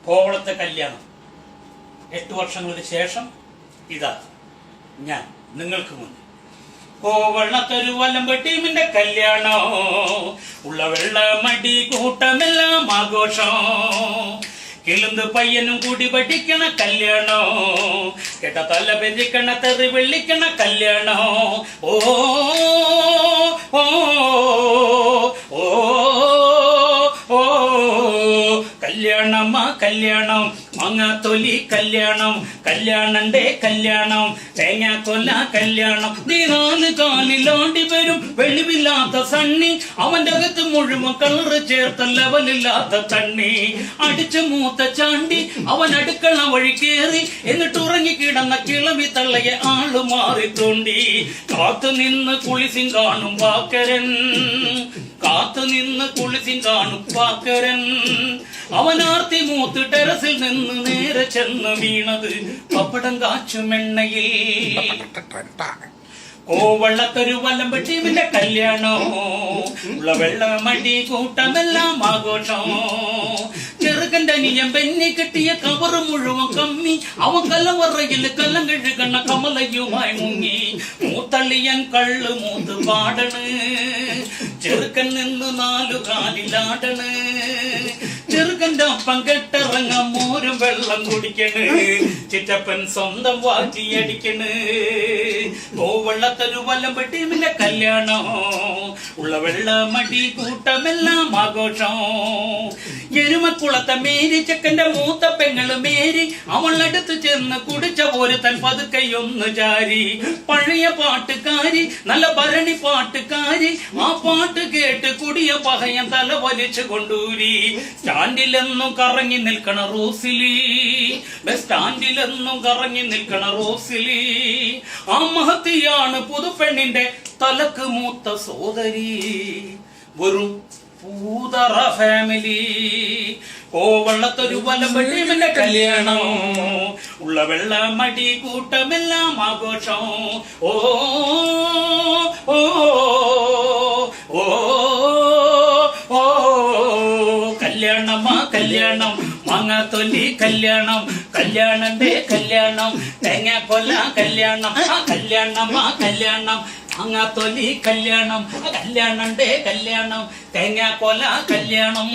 കോവളത്തെ കല്യാണം 8 വർഷങ്ങൾക്ക് ശേഷം ഇതാ ഞാൻ നിങ്ങൾക്ക് മുന്നിൽ. കോവളത്തൊരു വലമ്പ് ടീമിന്റെ കല്യാണോ, ഉള്ള വെള്ള മടി കൂട്ടമെല്ലാം ആഘോഷം. കിളുന്ത് പയ്യനും കൂടി പഠിക്കണ കല്യാണോ, കേട്ട തല പെരിക്കണ തെറി വെള്ളിക്കണ കല്യാണോ. ഓ ഓ ഓ ഓ കല്യാണമ്മ കല്യാണം, മാങ്ങാത്തൊലി കല്യാണം, കല്യാണന്റെ കല്യാണം, തേങ്ങാക്കൊല്ല കല്യാണം. നീ 4 കാലിലാണ്ടി വരും വെളിവില്ലാത്ത സണ്ണി, അവന്റെ അകത്ത് മുഴുവൻ കളറ് ചേർത്ത ലെവലില്ലാത്ത തണ്ണി. അടിച്ചു മൂത്ത ചാണ്ടി അവൻ അടുക്കള വഴി കേറി, എന്നിട്ട് ഉറങ്ങിക്കിടന്ന കിളവി തള്ളയെ ആള് മാറി തോണ്ടി. കാത്തു നിന്ന് കുളിസിൻ കാണും വാക്കരൻ, കാത്തു നിന്ന് കുളിസിൻ കാണും വാക്കരൻ. അവനാർത്തി മൂത്ത് ടെറസിൽ നിന്ന് നേരെ ചെന്ന് വീണത് പപ്പടം കാച്ചുമെണ്ണയിൽ. കോവളത്തൊരു വലമ്പ് ടീമിന്റെ കല്യാണോ, ഉള്ള വെള്ള മടി കൂട്ടമെല്ലാം ആഘോഷം. ചെറുക്കന്റെ അനിയൻ പെന്നി കിട്ടിയ കവറ് മുഴുവൻ കമ്മി, അവൻ കലവറയിൽ കല്ലം കഴുകണ കമലയുമായി മുങ്ങി. മൂത്തള്ളിയൻ കള്ള് മൂത്ത് പാടണ്, ചെറുക്കൻ നിന്ന് 4 കാലിലാടണ്. ചെറുക്കന്റെ അപ്പം കെട്ടിറങ്ങ മോരും വെള്ളം കുടിക്കണ്, ചിറ്റപ്പൻ സ്വന്തം വാറ്റിയടിക്കണ്. കോവളത്തൊരു വലമ്പ് ടീമിന്റെ കല്യാണോ, ഉള്ള വെള്ള മടി കൂട്ടമെല്ലാം ആഘോഷം. എരുമക്കുളത്തെ മേരി ചെക്കന്റെ മൂത്ത പെങ്ങള് മേരി, അവളടുത്ത് ചെന്ന് കുടിച്ച പോലെ തൻ പതുക്കയൊന്ന് ചാരി. പഴയ പാട്ടുകാരി, നല്ല ഭരണി പാട്ടുകാരി, ആ പാട്ട് കേട്ട് കുടിയ പകയൻ തല വലിച്ചു കൊണ്ടൂരി. സ്റ്റാൻഡിലെന്നും കറങ്ങി നിൽക്കണ റോസിലി, ബസ് സ്റ്റാൻഡിലെന്നും കറങ്ങി നിൽക്കണ റോസിലി. ആ മഹത്തിയാണ് പുതുപ്പെണ്ണിന്റെ തലക്ക് മൂത്ത സോദരി, വെറും പൂതറ ഫാമിലി. കോവളത്തൊരു വലമ്പ് ടീമിന്റെ കല്യാണം, ഉള്ള വെള്ള മടി കൂട്ടമെല്ലാം ആഘോഷം. ഓ ഓ ഓ ഓ കല്യാണമ്മ കല്യാണം, മാങ്ങാത്തൊലി കല്യാണം, കല്യാണന്റെ കല്യാണം, തേങ്ങാക്കൊല കല്യാണം. കല്യാണമ്മ കല്യാണം, മാങ്ങാത്തൊലി കല്യാണം, കല്യാണന്റെ കല്യാണം, തേങ്ങാക്കൊല കല്യാണം.